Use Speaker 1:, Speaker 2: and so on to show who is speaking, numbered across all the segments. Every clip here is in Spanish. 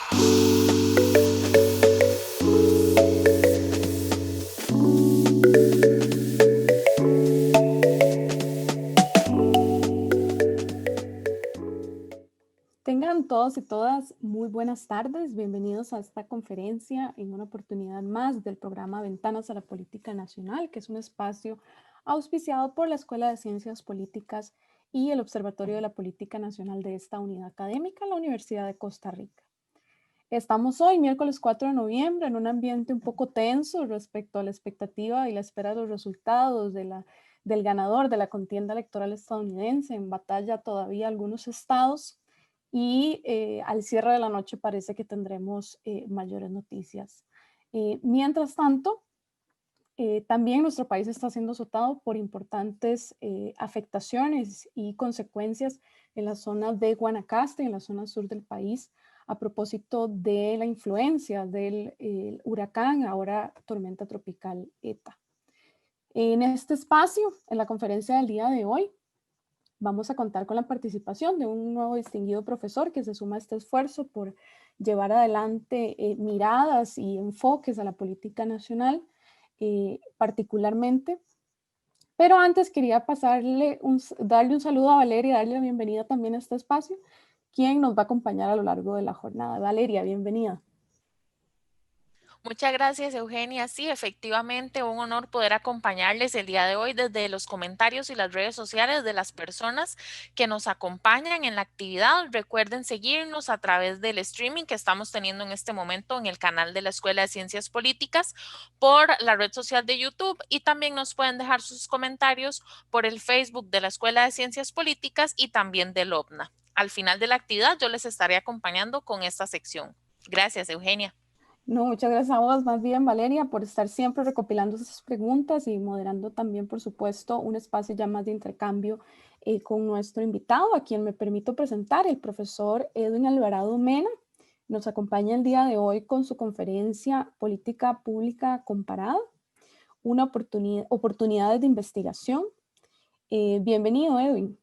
Speaker 1: Tengan todos y todas muy buenas tardes. Bienvenidos a esta conferencia en una oportunidad más del programa Ventanas a la Política Nacional, que es un espacio auspiciado por la Escuela de Ciencias Políticas y el Observatorio de la Política Nacional de esta unidad académica en la Universidad de Costa Rica. Estamos hoy, miércoles 4 de noviembre, en un ambiente un poco tenso respecto a la expectativa y la espera de los resultados del ganador de la contienda electoral estadounidense. En batalla todavía algunos estados y al cierre de la noche parece que tendremos mayores noticias. Mientras tanto, también nuestro país está siendo azotado por importantes afectaciones y consecuencias en la zona de Guanacaste, en la zona sur del país, a propósito de la influencia del huracán, ahora tormenta tropical ETA. En este espacio, en la conferencia del día de hoy, vamos a contar con la participación de un nuevo distinguido profesor que se suma a este esfuerzo por llevar adelante miradas y enfoques a la política nacional, particularmente. Pero antes quería darle un saludo a Valeria y darle la bienvenida también a este espacio, quien nos va a acompañar a lo largo de la jornada. Valeria, bienvenida.
Speaker 2: Muchas gracias, Eugenia. Sí, efectivamente, un honor poder acompañarles el día de hoy desde los comentarios y las redes sociales de las personas que nos acompañan en la actividad. Recuerden seguirnos a través del streaming que estamos teniendo en este momento en el canal de la Escuela de Ciencias Políticas por la red social de YouTube y también nos pueden dejar sus comentarios por el Facebook de la Escuela de Ciencias Políticas y también del OVNA. Al final de la actividad yo les estaré acompañando con esta sección. Gracias, Eugenia.
Speaker 1: No, muchas gracias a vos, más bien Valeria, por estar siempre recopilando esas preguntas y moderando también, por supuesto, un espacio ya más de intercambio con nuestro invitado, a quien me permito presentar, el profesor Edwin Alvarado Mena. Nos acompaña el día de hoy con su conferencia Política Pública Comparada, oportunidades de investigación. Bienvenido, Edwin.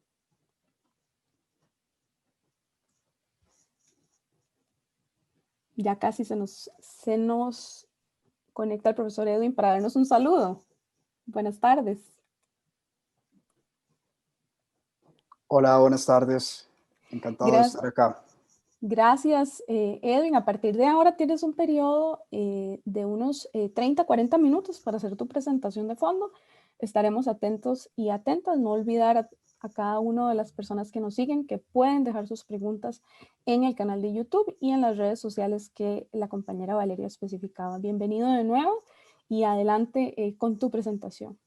Speaker 1: Ya casi se nos conecta el profesor Edwin para darnos un saludo. Buenas tardes.
Speaker 3: Hola, buenas tardes. Encantado de estar acá.
Speaker 1: Gracias, Edwin. A partir de ahora tienes un periodo de unos 30, 40 minutos para hacer tu presentación de fondo. Estaremos atentos y atentas. No olvidar a cada una de las personas que nos siguen que pueden dejar sus preguntas en el canal de YouTube y en las redes sociales que la compañera Valeria especificaba. Bienvenido de nuevo y adelante con tu presentación.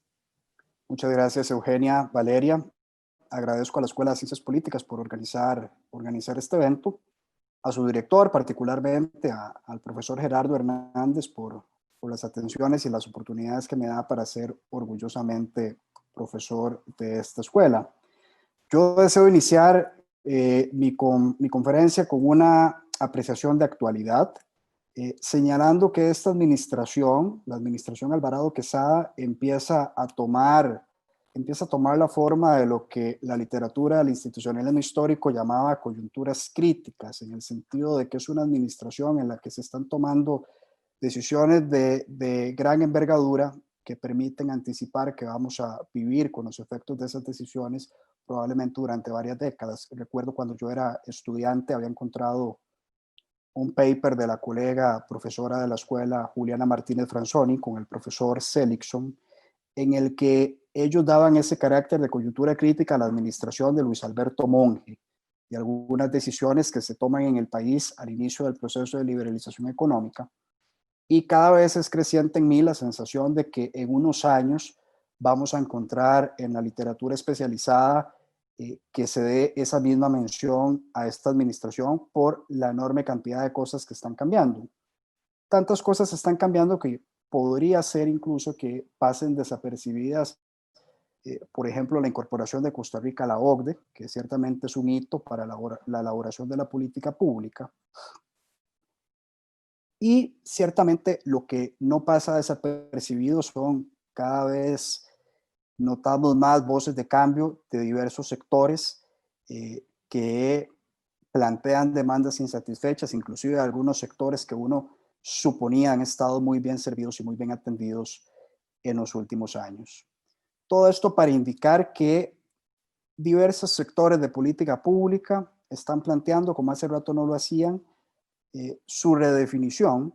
Speaker 3: Muchas gracias, Eugenia, Valeria. Agradezco a la Escuela de Ciencias Políticas por organizar este evento, a su director, particularmente al profesor Gerardo Hernández por las atenciones y las oportunidades que me da para ser orgullosamente profesor de esta escuela. Yo deseo iniciar mi conferencia con una apreciación de actualidad, señalando que esta administración, la administración Alvarado Quesada, empieza a tomar la forma de lo que la literatura del institucionalismo histórico llamaba coyunturas críticas, en el sentido de que es una administración en la que se están tomando decisiones de gran envergadura que permiten anticipar que vamos a vivir con los efectos de esas decisiones probablemente durante varias décadas. Recuerdo cuando yo era estudiante había encontrado un paper de la colega profesora de la escuela Juliana Martínez Franzoni con el profesor Seligson, en el que ellos daban ese carácter de coyuntura crítica a la administración de Luis Alberto Monge y algunas decisiones que se toman en el país al inicio del proceso de liberalización económica. Y cada vez es creciente en mí la sensación de que en unos años vamos a encontrar en la literatura especializada que se dé esa misma mención a esta administración por la enorme cantidad de cosas que están cambiando. Tantas cosas están cambiando que podría ser incluso que pasen desapercibidas, por ejemplo, la incorporación de Costa Rica a la OCDE, que ciertamente es un hito para la elaboración de la política pública. Y ciertamente lo que no pasa desapercibido son cada vez notamos más voces de cambio de diversos sectores que plantean demandas insatisfechas, inclusive de algunos sectores que uno suponía han estado muy bien servidos y muy bien atendidos en los últimos años. Todo esto para indicar que diversos sectores de política pública están planteando, como hace rato no lo hacían, su redefinición,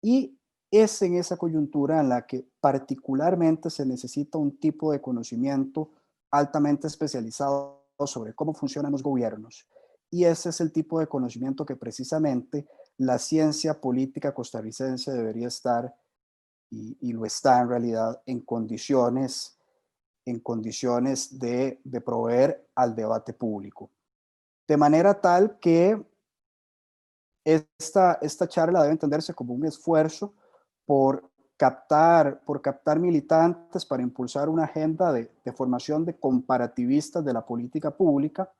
Speaker 3: y es en esa coyuntura en la que particularmente se necesita un tipo de conocimiento altamente especializado sobre cómo funcionan los gobiernos. Y ese es el tipo de conocimiento que precisamente la ciencia política costarricense debería estar, y lo está en realidad, en condiciones de proveer al debate público. De manera tal que esta charla debe entenderse como un esfuerzo por captar militantes para impulsar una agenda de formación de comparativistas de la política pública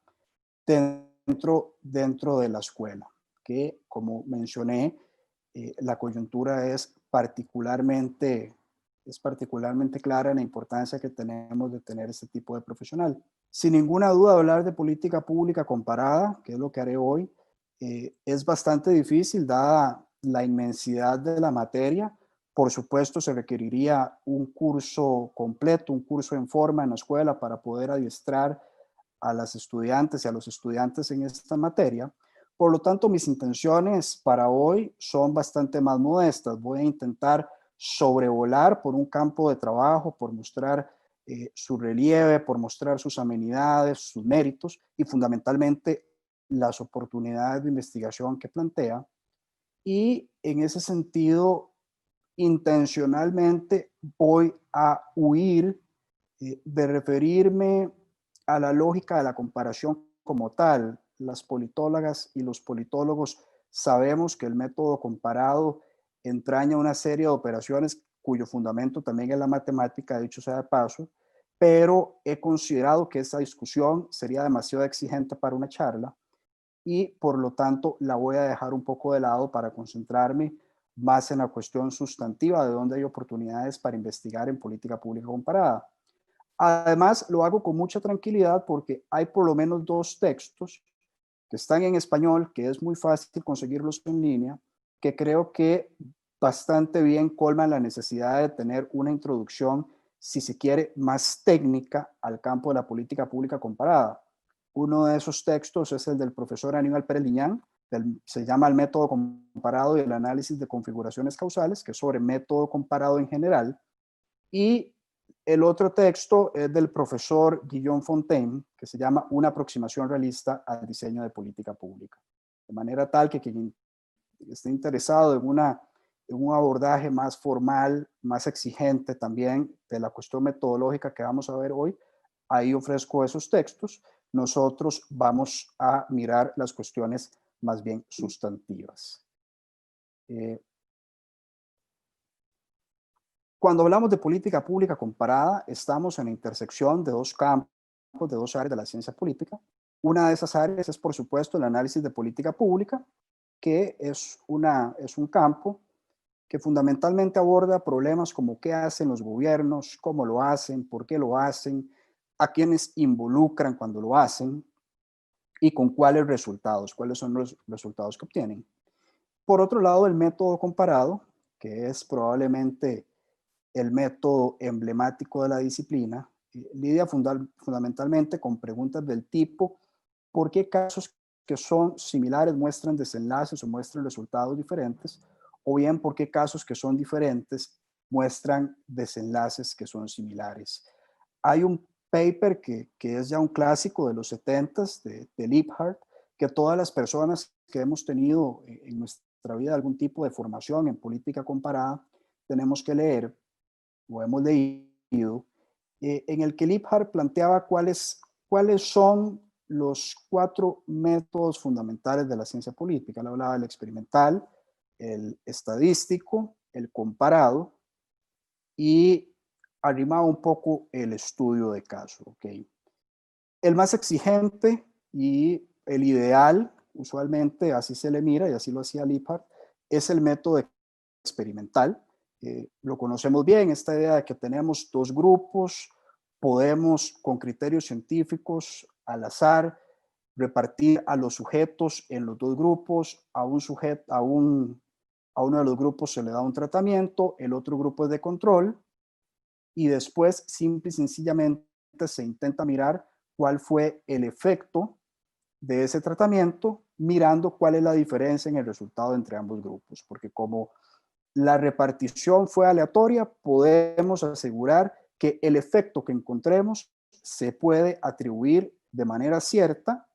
Speaker 3: dentro de la escuela, que, como mencioné, la coyuntura es particularmente clara en la importancia que tenemos de tener este tipo de profesional. Sin ninguna duda, hablar de política pública comparada, que es lo que haré hoy, es bastante difícil dada la inmensidad de la materia. Por supuesto, se requeriría un curso completo, un curso en forma en la escuela para poder adiestrar a las estudiantes y a los estudiantes en esta materia. Por lo tanto, mis intenciones para hoy son bastante más modestas. Voy a intentar sobrevolar por un campo de trabajo, por mostrar su relieve, por mostrar sus amenidades, sus méritos y fundamentalmente las oportunidades de investigación que plantea. Y en ese sentido, intencionalmente voy a huir de referirme a la lógica de la comparación como tal. Las politólogas y los politólogos sabemos que el método comparado entraña una serie de operaciones cuyo fundamento también es la matemática, dicho sea de paso, pero he considerado que esta discusión sería demasiado exigente para una charla y por lo tanto la voy a dejar un poco de lado para concentrarme más en la cuestión sustantiva de dónde hay oportunidades para investigar en política pública comparada. Además, lo hago con mucha tranquilidad porque hay por lo menos 2 textos que están en español, que es muy fácil conseguirlos en línea, que creo que bastante bien colman la necesidad de tener una introducción, si se quiere, más técnica al campo de la política pública comparada. Uno de esos textos es el del profesor Aníbal Pérez Liñán, se llama El método comparado y el análisis de configuraciones causales, que es sobre método comparado en general, y el otro texto es del profesor Guillaume Fontaine, que se llama Una aproximación realista al diseño de política pública. De manera tal que quien esté interesado en un abordaje más formal, más exigente también de la cuestión metodológica que vamos a ver hoy, ahí ofrezco esos textos. Nosotros vamos a mirar las cuestiones más bien sustantivas. Cuando hablamos de política pública comparada, estamos en la intersección de 2 campos, de 2 áreas de la ciencia política. Una de esas áreas es, por supuesto, el análisis de política pública, que es un campo que fundamentalmente aborda problemas como qué hacen los gobiernos, cómo lo hacen, por qué lo hacen, a quiénes involucran cuando lo hacen y con cuáles resultados, cuáles son los resultados que obtienen. Por otro lado, el método comparado, que es probablemente el método emblemático de la disciplina, lidia fundamentalmente con preguntas del tipo: ¿por qué casos que son similares muestran desenlaces o muestran resultados diferentes? O bien, ¿por qué casos que son diferentes muestran desenlaces que son similares? Hay un paper que es ya un clásico de los 70s de Liebhardt, que todas las personas que hemos tenido en nuestra vida algún tipo de formación en política comparada tenemos que leer o hemos leído, en el que Liebhardt planteaba cuáles son los 4 métodos fundamentales de la ciencia política. Él hablaba del experimental, el estadístico, el comparado y arrimaba un poco el estudio de caso. ¿Okay? El más exigente y el ideal, usualmente así se le mira y así lo hacía Liebhardt, es el método experimental. Lo conocemos bien, esta idea de que tenemos 2 grupos, podemos con criterios científicos al azar repartir a los sujetos en los dos grupos, a uno de los grupos se le da un tratamiento, el otro grupo es de control, y después simple y sencillamente se intenta mirar cuál fue el efecto de ese tratamiento, mirando cuál es la diferencia en el resultado entre ambos grupos, porque como la repartición fue aleatoria, podemos asegurar que el efecto que encontremos se puede atribuir de manera cierta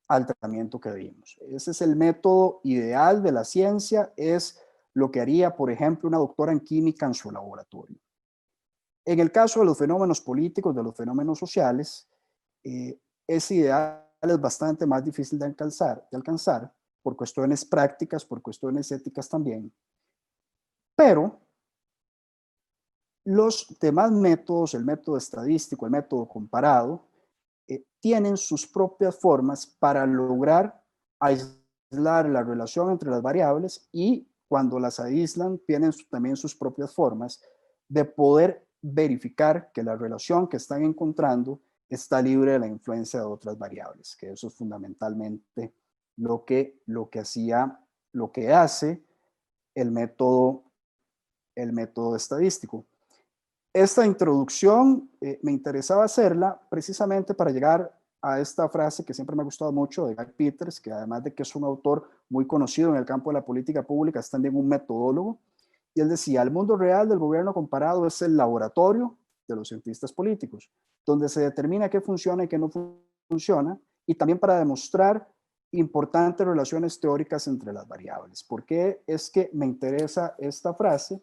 Speaker 3: al tratamiento que dimos. Ese es el método ideal de la ciencia, es lo que haría, por ejemplo, una doctora en química en su laboratorio. En el caso de los fenómenos políticos, de los fenómenos sociales, ese ideal es bastante más difícil de alcanzar por cuestiones prácticas, por cuestiones éticas también. Pero los demás métodos, el método estadístico, el método comparado, tienen sus propias formas para lograr aislar la relación entre las variables y cuando las aíslan tienen también sus propias formas de poder verificar que la relación que están encontrando está libre de la influencia de otras variables, que eso es fundamentalmente lo que hace el método estadístico. Esta introducción me interesaba hacerla precisamente para llegar a esta frase que siempre me ha gustado mucho de Guy Peters, que además de que es un autor muy conocido en el campo de la política pública, es también un metodólogo. Y él decía, el mundo real del gobierno comparado es el laboratorio de los cientistas políticos, donde se determina qué funciona y qué no funciona, y también para demostrar importantes relaciones teóricas entre las variables. ¿Por qué es que me interesa esta frase?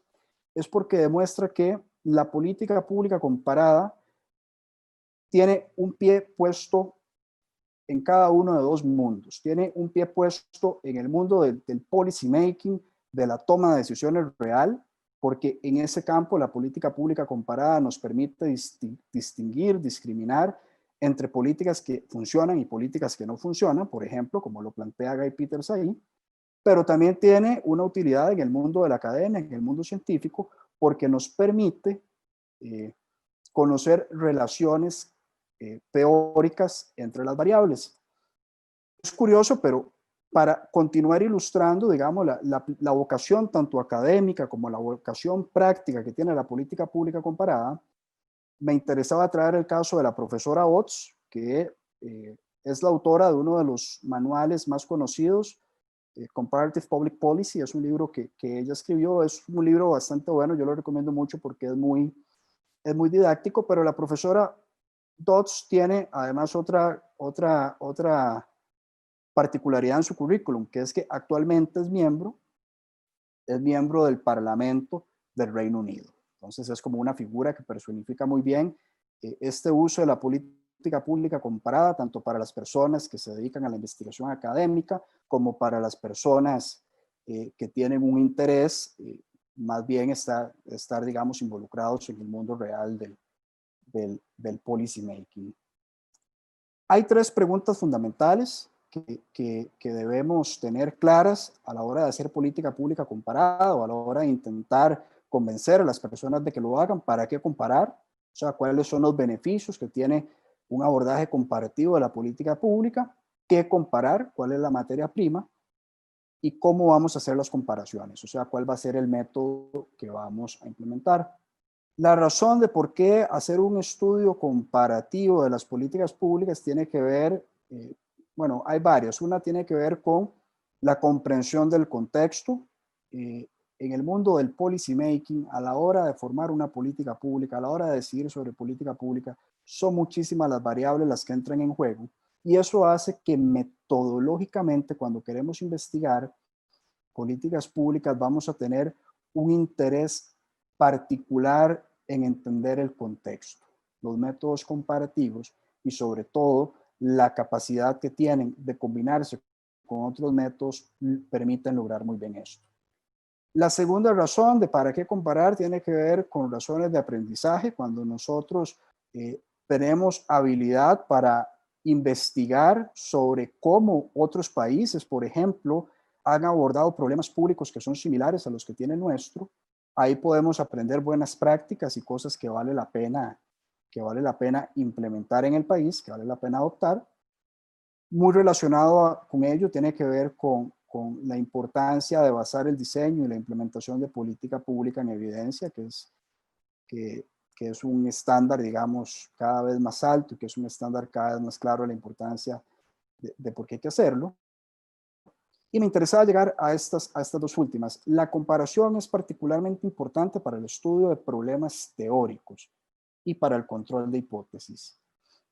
Speaker 3: Es porque demuestra que la política pública comparada tiene un pie puesto en cada uno de dos mundos. Tiene un pie puesto en el mundo del policy making, de la toma de decisiones real, porque en ese campo la política pública comparada nos permite distinguir, discriminar entre políticas que funcionan y políticas que no funcionan, por ejemplo, como lo plantea Guy Peters ahí, pero también tiene una utilidad en el mundo de la academia, en el mundo científico, porque nos permite conocer relaciones teóricas entre las variables. Es curioso, pero para continuar ilustrando, digamos, la vocación tanto académica como la vocación práctica que tiene la política pública comparada, me interesaba traer el caso de la profesora Ots, que es la autora de uno de los manuales más conocidos, Comparative Public Policy. Es un libro que ella escribió, es un libro bastante bueno, yo lo recomiendo mucho porque es muy didáctico, pero la profesora Dodds tiene además otra particularidad en su currículum, que es que actualmente es miembro del Parlamento del Reino Unido. Entonces es como una figura que personifica muy bien este uso de la política pública comparada, tanto para las personas que se dedican a la investigación académica, como para las personas que tienen un interés más bien estar, digamos, involucrados en el mundo real del policy making. Hay tres preguntas fundamentales que debemos tener claras a la hora de hacer política pública comparada o a la hora de intentar convencer a las personas de que lo hagan. ¿Para qué comparar? O sea, ¿cuáles son los beneficios que tiene un abordaje comparativo de la política pública? ¿Qué comparar? ¿Cuál es la materia prima? ¿Y cómo vamos a hacer las comparaciones? O sea, ¿cuál va a ser el método que vamos a implementar? La razón de por qué hacer un estudio comparativo de las políticas públicas tiene que ver, bueno, hay varias. Una tiene que ver con la comprensión del contexto. En el mundo del policy making, a la hora de formar una política pública, a la hora de decidir sobre política pública, son muchísimas las variables las que entran en juego. Y eso hace que metodológicamente, cuando queremos investigar políticas públicas, vamos a tener un interés particular en entender el contexto, los métodos comparativos y sobre todo la capacidad que tienen de combinarse con otros métodos permiten lograr muy bien esto. La segunda razón de para qué comparar tiene que ver con razones de aprendizaje. Cuando nosotros tenemos habilidad para investigar sobre cómo otros países, por ejemplo, han abordado problemas públicos que son similares a los que tiene nuestro, ahí podemos aprender buenas prácticas y cosas que vale la pena implementar en el país, que vale la pena adoptar. Muy relacionado con ello tiene que ver con la importancia de basar el diseño y la implementación de política pública en evidencia, que, que es un estándar, digamos, cada vez más alto y que es un estándar cada vez más claro de la importancia de por qué hay que hacerlo. Y me interesaba llegar a estas dos últimas. La comparación es particularmente importante para el estudio de problemas teóricos y para el control de hipótesis.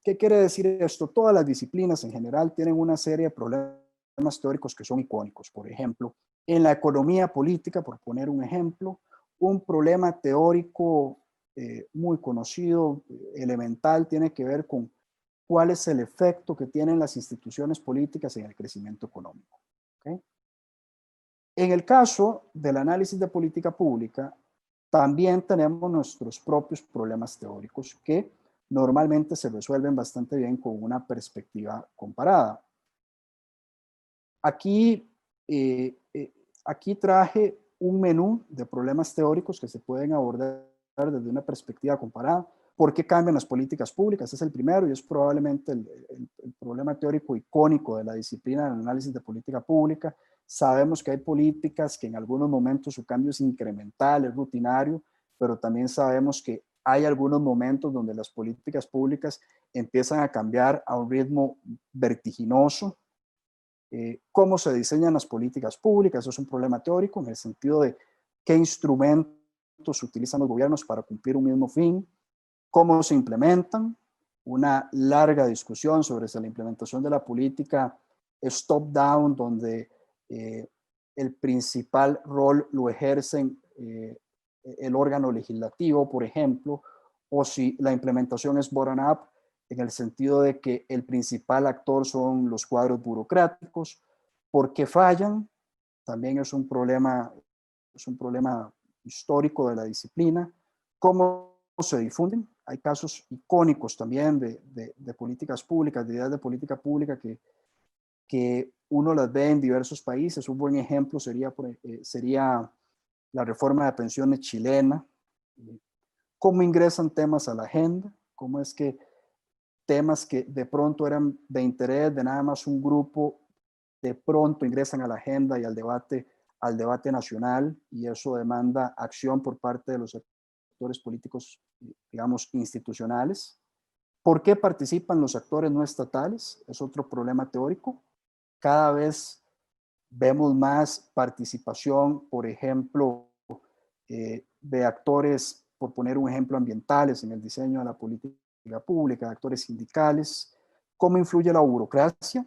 Speaker 3: ¿Qué quiere decir esto? Todas las disciplinas en general tienen una serie de problemas teóricos que son icónicos. Por ejemplo, en la economía política, por poner un ejemplo, un problema teórico muy conocido, elemental, tiene que ver con cuál es el efecto que tienen las instituciones políticas en el crecimiento económico. ¿Okay? En el caso del análisis de política pública, también tenemos nuestros propios problemas teóricos que normalmente se resuelven bastante bien con una perspectiva comparada. Aquí, aquí traje un menú de problemas teóricos que se pueden abordar desde una perspectiva comparada. ¿Por qué cambian las políticas públicas? Es el primero y es probablemente el problema teórico icónico de la disciplina del análisis de política pública. Sabemos que hay políticas que en algunos momentos su cambio es incremental, es rutinario, pero también sabemos que hay algunos momentos donde las políticas públicas empiezan a cambiar a un ritmo vertiginoso. Cómo se diseñan las políticas públicas, eso es un problema teórico en el sentido de qué instrumentos utilizan los gobiernos para cumplir un mismo fin, cómo se implementan, una larga discusión sobre si la implementación de la política es top-down, donde el principal rol lo ejercen el órgano legislativo, por ejemplo, o si la implementación es bottom-up, en el sentido de que el principal actor son los cuadros burocráticos. ¿Por qué fallan? También es un problema histórico de la disciplina. ¿Cómo se difunden? Hay casos icónicos también de políticas públicas, de ideas de política pública que uno las ve en diversos países. Un buen ejemplo sería la reforma de pensiones chilena. ¿Cómo ingresan temas a la agenda? ¿Cómo es que temas que de pronto eran de interés de nada más un grupo, de pronto ingresan a la agenda y al debate nacional, y eso demanda acción por parte de los actores políticos, digamos, institucionales? ¿Por qué participan los actores no estatales? Es otro problema teórico. Cada vez vemos más participación, por ejemplo, de actores, por poner un ejemplo, ambientales en el diseño de la política pública, de actores sindicales. ¿Cómo influye la burocracia?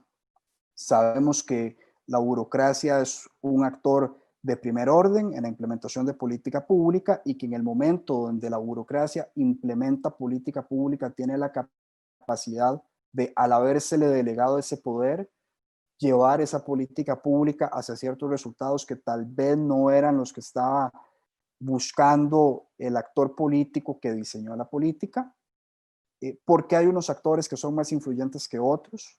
Speaker 3: Sabemos que la burocracia es un actor de primer orden en la implementación de política pública y que en el momento donde la burocracia implementa política pública tiene la capacidad de, al habérsele delegado ese poder, llevar esa política pública hacia ciertos resultados que tal vez no eran los que estaba buscando el actor político que diseñó la política. Porque hay unos actores que son más influyentes que otros,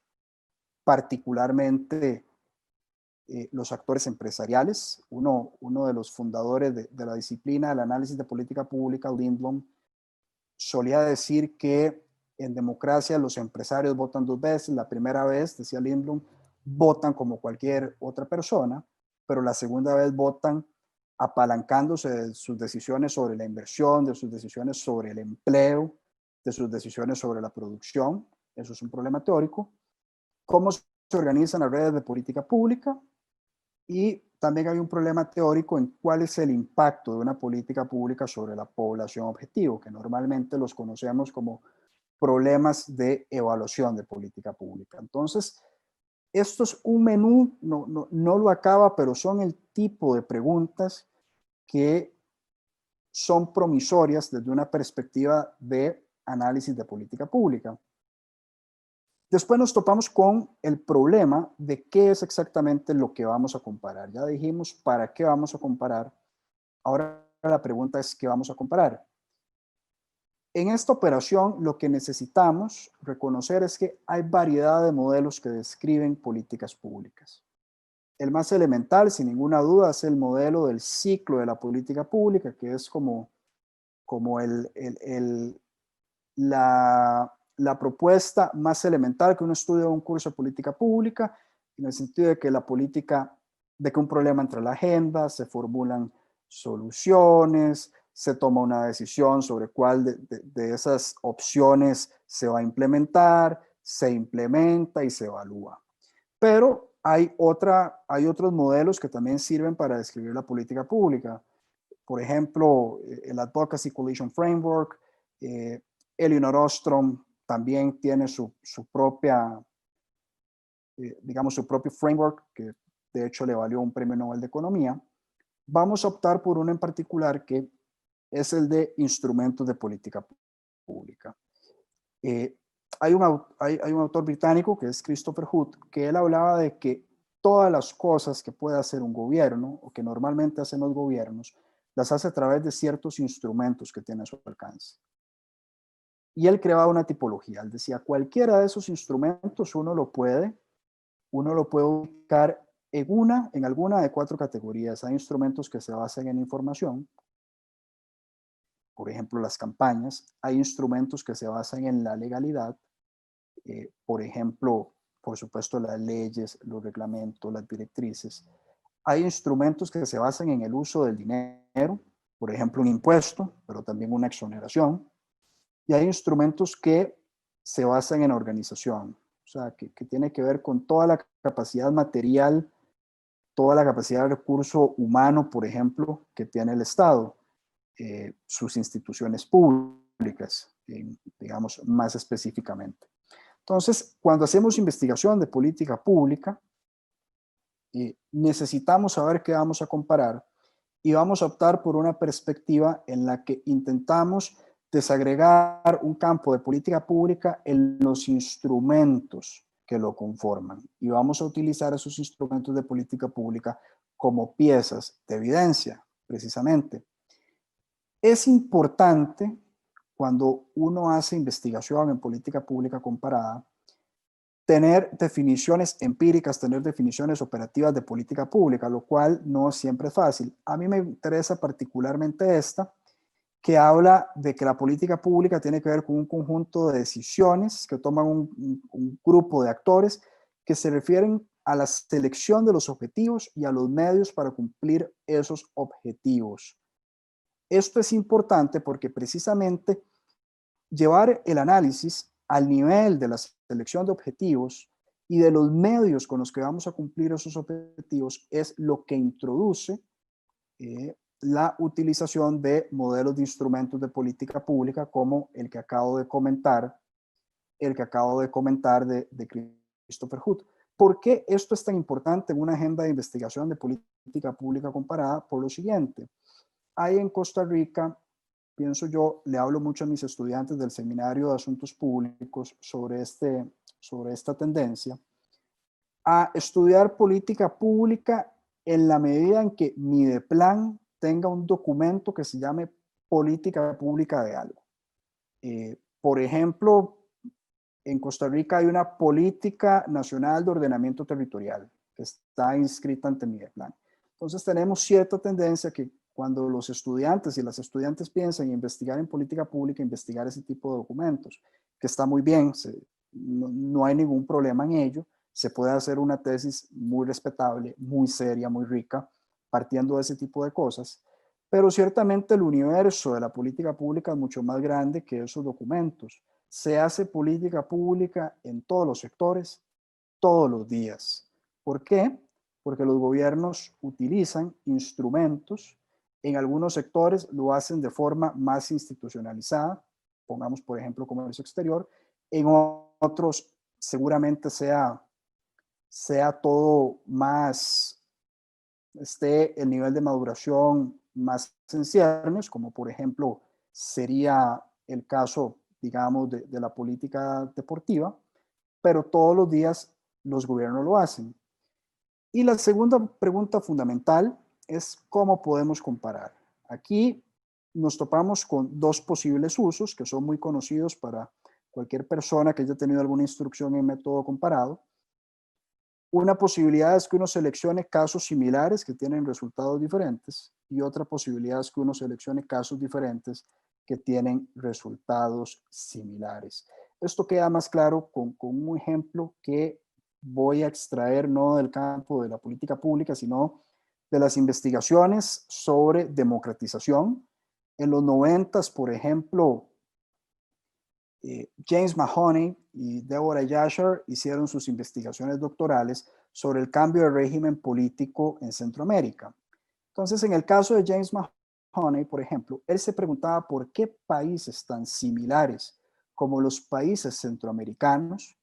Speaker 3: particularmente los actores empresariales. Uno de los fundadores de la disciplina del análisis de política pública, Lindblom, solía decir que en democracia los empresarios votan dos veces. La primera vez, decía Lindblom, votan como cualquier otra persona, pero la segunda vez votan apalancándose de sus decisiones sobre la inversión, de sus decisiones sobre el empleo, de sus decisiones sobre la producción. Eso es un problema teórico. ¿Cómo se organizan las redes de política pública? Y también hay un problema teórico en cuál es el impacto de una política pública sobre la población objetivo, que normalmente los conocemos como problemas de evaluación de política pública. Entonces, esto es un menú, no lo acaba, pero son el tipo de preguntas que son promisorias desde una perspectiva de análisis de política pública. Después nos topamos con el problema de qué es exactamente lo que vamos a comparar. Ya dijimos para qué vamos a comparar. Ahora la pregunta es qué vamos a comparar. En esta operación lo que necesitamos reconocer es que hay variedad de modelos que describen políticas públicas. El más elemental, sin ninguna duda, es el modelo del ciclo de la política pública, que es como la la propuesta más elemental que uno estudia en un curso de política pública, en el sentido de que de que un problema entra a la agenda, se formulan soluciones, se toma una decisión sobre cuál de esas opciones se va a implementar, se implementa y se evalúa. Pero hay otros modelos que también sirven para describir la política pública. Por ejemplo, el Advocacy Coalition Framework, Elinor Ostrom también tiene su propia, digamos, su propio framework, que de hecho le valió un premio Nobel de Economía. Vamos a optar por uno en particular que es el de instrumentos de política pública. Hay un autor británico que es Christopher Hood, que él hablaba de que todas las cosas que puede hacer un gobierno o que normalmente hacen los gobiernos, las hace a través de ciertos instrumentos que tiene a su alcance. Y él creaba una tipología. Él decía, cualquiera de esos instrumentos uno lo puede ubicar en alguna de 4 categorías. Hay instrumentos que se basan en información, por ejemplo, las campañas. Hay instrumentos que se basan en la legalidad, por ejemplo, por supuesto, las leyes, los reglamentos, las directrices. Hay instrumentos que se basan en el uso del dinero, por ejemplo, un impuesto, pero también una exoneración. Y hay instrumentos que se basan en organización, o sea, que tiene que ver con toda la capacidad material, toda la capacidad de recurso humano, por ejemplo, que tiene el Estado, sus instituciones públicas, digamos, más específicamente. Entonces, cuando hacemos investigación de política pública, necesitamos saber qué vamos a comparar y vamos a optar por una perspectiva en la que intentamos desagregar un campo de política pública en los instrumentos que lo conforman. Y vamos a utilizar esos instrumentos de política pública como piezas de evidencia, precisamente. Es importante, cuando uno hace investigación en política pública comparada, tener definiciones empíricas, tener definiciones operativas de política pública, lo cual no siempre es fácil. A mí me interesa particularmente esta, que habla de que la política pública tiene que ver con un conjunto de decisiones que toman un grupo de actores que se refieren a la selección de los objetivos y a los medios para cumplir esos objetivos. Esto es importante porque precisamente llevar el análisis al nivel de la selección de objetivos y de los medios con los que vamos a cumplir esos objetivos es lo que introduce la utilización de modelos de instrumentos de política pública como el que acabo de comentar, de Christopher Hood. ¿Por qué esto es tan importante en una agenda de investigación de política pública comparada? Por lo siguiente, hay en Costa Rica, pienso yo, le hablo mucho a mis estudiantes del Seminario de Asuntos Públicos sobre esta tendencia, a estudiar política pública en la medida en que Mideplan tenga un documento que se llame política pública de algo. Por ejemplo, en Costa Rica hay una política nacional de ordenamiento territorial que está inscrita ante Mideplan. Entonces tenemos cierta tendencia que cuando los estudiantes y las estudiantes piensan en investigar en política pública, investigar ese tipo de documentos, que está muy bien, no hay ningún problema en ello, se puede hacer una tesis muy respetable, muy seria, muy rica, partiendo de ese tipo de cosas, pero ciertamente el universo de la política pública es mucho más grande que esos documentos. Se hace política pública en todos los sectores, todos los días. ¿Por qué? Porque los gobiernos utilizan instrumentos, en algunos sectores lo hacen de forma más institucionalizada, pongamos por ejemplo comercio exterior, en otros seguramente sea todo más, esté el nivel de maduración más en ciernes, como por ejemplo sería el caso, digamos, de la política deportiva, pero todos los días los gobiernos lo hacen. Y la segunda pregunta fundamental es cómo podemos comparar. Aquí nos topamos con 2 posibles usos que son muy conocidos para cualquier persona que haya tenido alguna instrucción en método comparado. Una posibilidad es que uno seleccione casos similares que tienen resultados diferentes y otra posibilidad es que uno seleccione casos diferentes que tienen resultados similares. esto queda más claro con un ejemplo que voy a extraer no del campo de la política pública, sino de las investigaciones sobre democratización. En los 90, por ejemplo, James Mahoney y Deborah Yashar hicieron sus investigaciones doctorales sobre el cambio de régimen político en Centroamérica. Entonces, en el caso de James Mahoney, por ejemplo, él se preguntaba por qué países tan similares como los países centroamericanos,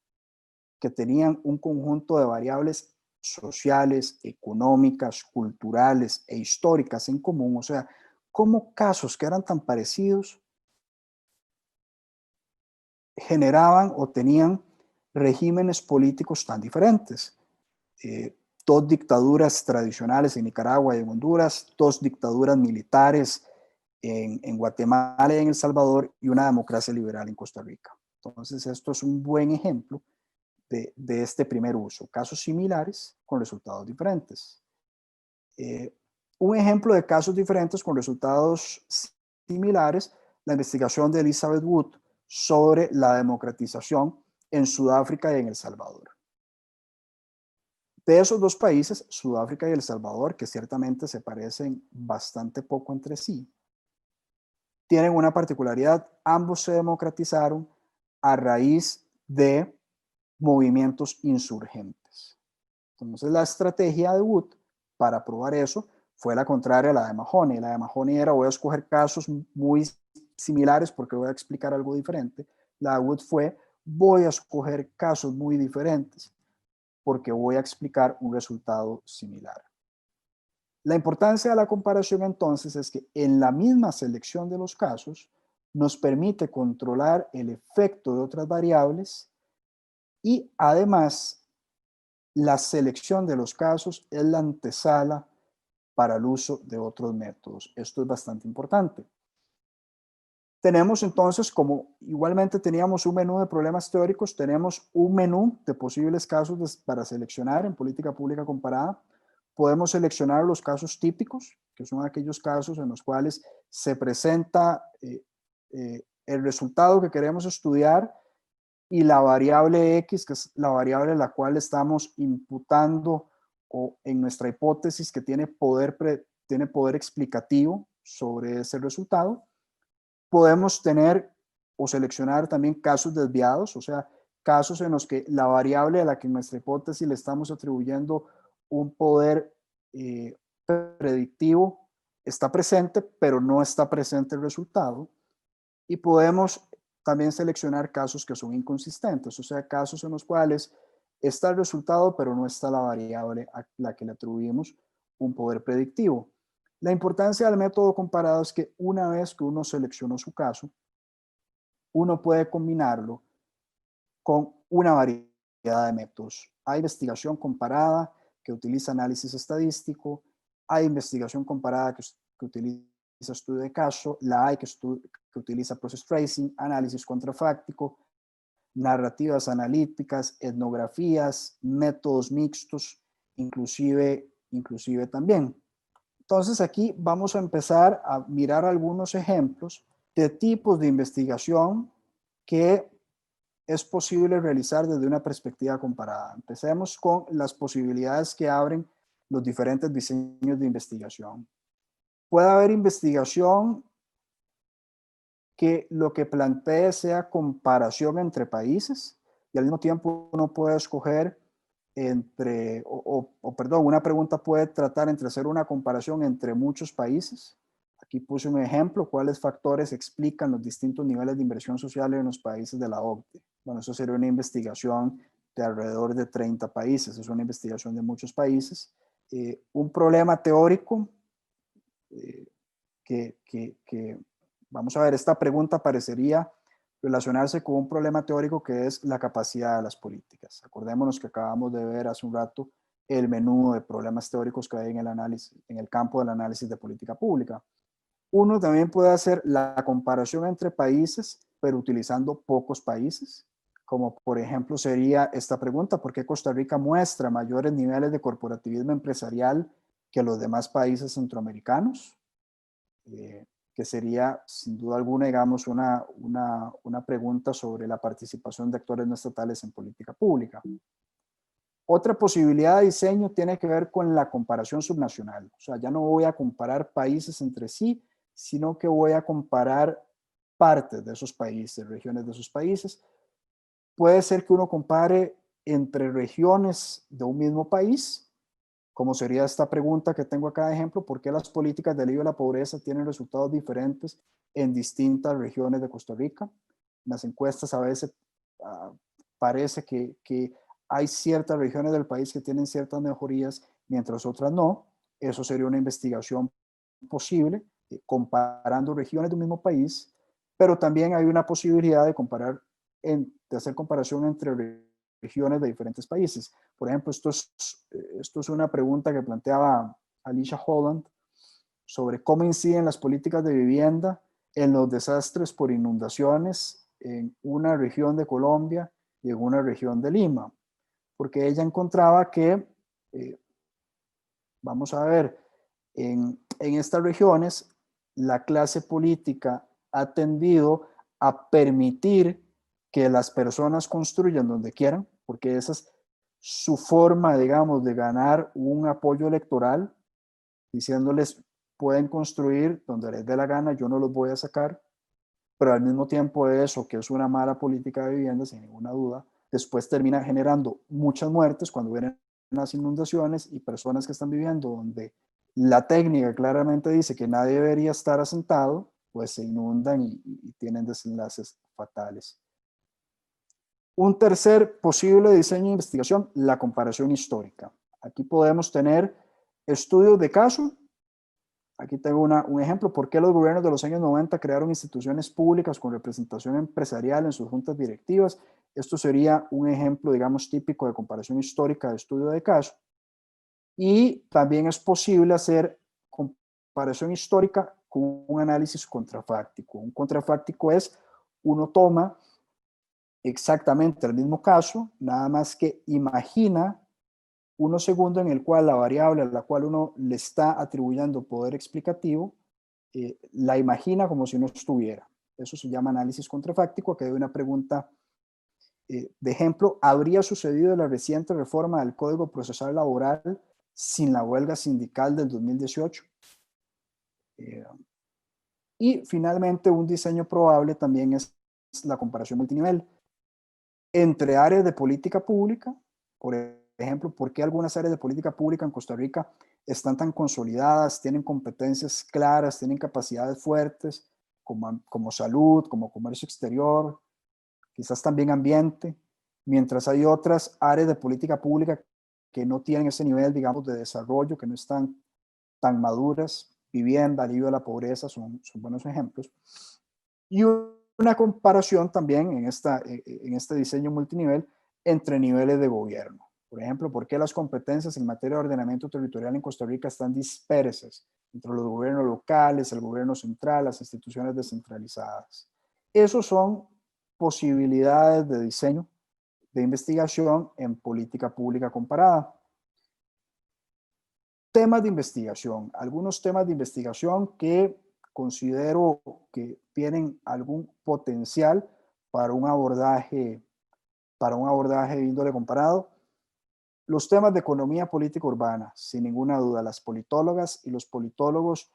Speaker 3: que tenían un conjunto de variables sociales, económicas, culturales e históricas en común, o sea, cómo casos que eran tan parecidos generaban o tenían regímenes políticos tan diferentes. Dos dictaduras tradicionales en Nicaragua y en Honduras, dos dictaduras militares en Guatemala y en El Salvador, y una democracia liberal en Costa Rica. Entonces, esto es un buen ejemplo de este primer uso. Casos similares con resultados diferentes. Un ejemplo de casos diferentes con resultados similares, la investigación de Elizabeth Wood sobre la democratización en Sudáfrica y en El Salvador. De esos dos países, Sudáfrica y El Salvador, que ciertamente se parecen bastante poco entre sí, tienen una particularidad: ambos se democratizaron a raíz de movimientos insurgentes. Entonces, la estrategia de Wood para probar eso fue la contraria a la de Mahoney. La de Mahoney era: voy a escoger casos muy similares porque voy a explicar algo diferente. La de Wood fue: voy a escoger casos muy diferentes porque voy a explicar un resultado similar. La importancia de la comparación entonces es que en la misma selección de los casos nos permite controlar el efecto de otras variables, y además la selección de los casos es la antesala para el uso de otros métodos. Esto es bastante importante. Tenemos entonces, como igualmente teníamos un menú de problemas teóricos, tenemos un menú de posibles casos para seleccionar en política pública comparada. Podemos seleccionar los casos típicos, que son aquellos casos en los cuales se presenta el resultado que queremos estudiar y la variable X, que es la variable en la cual estamos imputando, o en nuestra hipótesis, que tiene poder explicativo sobre ese resultado. Podemos tener o seleccionar también casos desviados, o sea, casos en los que la variable a la que en nuestra hipótesis le estamos atribuyendo un poder predictivo está presente, pero no está presente el resultado. Y podemos también seleccionar casos que son inconsistentes, o sea, casos en los cuales está el resultado, pero no está la variable a la que le atribuimos un poder predictivo. La importancia del método comparado es que una vez que uno seleccionó su caso, uno puede combinarlo con una variedad de métodos. Hay investigación comparada que utiliza análisis estadístico, hay investigación comparada que utiliza estudio de caso, la hay que utiliza process tracing, análisis contrafáctico, narrativas analíticas, etnografías, métodos mixtos, inclusive también. Entonces, aquí vamos a empezar a mirar algunos ejemplos de tipos de investigación que es posible realizar desde una perspectiva comparada. Empecemos con las posibilidades que abren los diferentes diseños de investigación. Puede haber investigación que lo que plantee sea comparación entre países, y al mismo tiempo uno puede escoger una pregunta puede tratar entre hacer una comparación entre muchos países. Aquí puse un ejemplo: cuáles factores explican los distintos niveles de inversión social en los países de la OCDE. Bueno, eso sería una investigación de alrededor de 30 países, es una investigación de muchos países. Un problema teórico que vamos a ver, esta pregunta parecería relacionarse con un problema teórico que es la capacidad de las políticas. Acordémonos que acabamos de ver hace un rato el menú de problemas teóricos que hay en el análisis, en el campo del análisis de política pública. Uno también puede hacer la comparación entre países, pero utilizando pocos países, como por ejemplo sería esta pregunta: ¿por qué Costa Rica muestra mayores niveles de corporativismo empresarial que los demás países centroamericanos? que sería sin duda alguna, digamos, una pregunta sobre la participación de actores no estatales en política pública. Otra posibilidad de diseño tiene que ver con la comparación subnacional. O sea, ya no voy a comparar países entre sí, sino que voy a comparar partes de esos países, regiones de esos países. Puede ser que uno compare entre regiones de un mismo país, como sería esta pregunta que tengo acá de ejemplo: ¿por qué las políticas de alivio a la pobreza tienen resultados diferentes en distintas regiones de Costa Rica? En las encuestas a veces parece que hay ciertas regiones del país que tienen ciertas mejorías, mientras otras no. Eso sería una investigación posible, comparando regiones de un mismo país, pero también hay una posibilidad de comparar, de hacer comparación entre regiones de diferentes países. Por ejemplo, esto es una pregunta que planteaba Alicia Holland sobre cómo inciden las políticas de vivienda en los desastres por inundaciones en una región de Colombia y en una región de Lima, porque ella encontraba que, vamos a ver, en estas regiones la clase política ha tendido a permitir que las personas construyan donde quieran, porque esa es su forma, digamos, de ganar un apoyo electoral, diciéndoles: pueden construir donde les dé la gana, yo no los voy a sacar. Pero al mismo tiempo eso, que es una mala política de vivienda, sin ninguna duda, después termina generando muchas muertes cuando vienen las inundaciones y personas que están viviendo donde la técnica claramente dice que nadie debería estar asentado, pues se inundan y tienen desenlaces fatales. Un tercer posible diseño de investigación: la comparación histórica. Aquí podemos tener estudios de caso. Aquí tengo un ejemplo: ¿por qué los gobiernos de los años 90 crearon instituciones públicas con representación empresarial en sus juntas directivas? Esto sería un ejemplo, digamos, típico de comparación histórica de estudio de caso. Y también es posible hacer comparación histórica con un análisis contrafáctico. Un contrafáctico es: uno toma exactamente el mismo caso, nada más que imagina unos segundos en el cual la variable a la cual uno le está atribuyendo poder explicativo, la imagina como si no estuviera. Eso se llama análisis contrafáctico. Aquí hay una pregunta de ejemplo: ¿habría sucedido la reciente reforma del Código Procesal Laboral sin la huelga sindical del 2018? Y finalmente, un diseño probable también es la comparación multinivel entre áreas de política pública. Por ejemplo, ¿por qué algunas áreas de política pública en Costa Rica están tan consolidadas, tienen competencias claras, tienen capacidades fuertes, como salud, como comercio exterior, quizás también ambiente, mientras hay otras áreas de política pública que no tienen ese nivel, digamos, de desarrollo, que no están tan maduras? Vivienda, alivio a la pobreza son buenos ejemplos. Y una comparación también en este diseño multinivel entre niveles de gobierno. Por ejemplo, ¿por qué las competencias en materia de ordenamiento territorial en Costa Rica están dispersas entre los gobiernos locales, el gobierno central, las instituciones descentralizadas? Esos son posibilidades de diseño de investigación en política pública comparada. Temas de investigación. Algunos temas de investigación que considero que tienen algún potencial para un abordaje de índole comparado. Los temas de economía política urbana, sin ninguna duda, las politólogas y los politólogos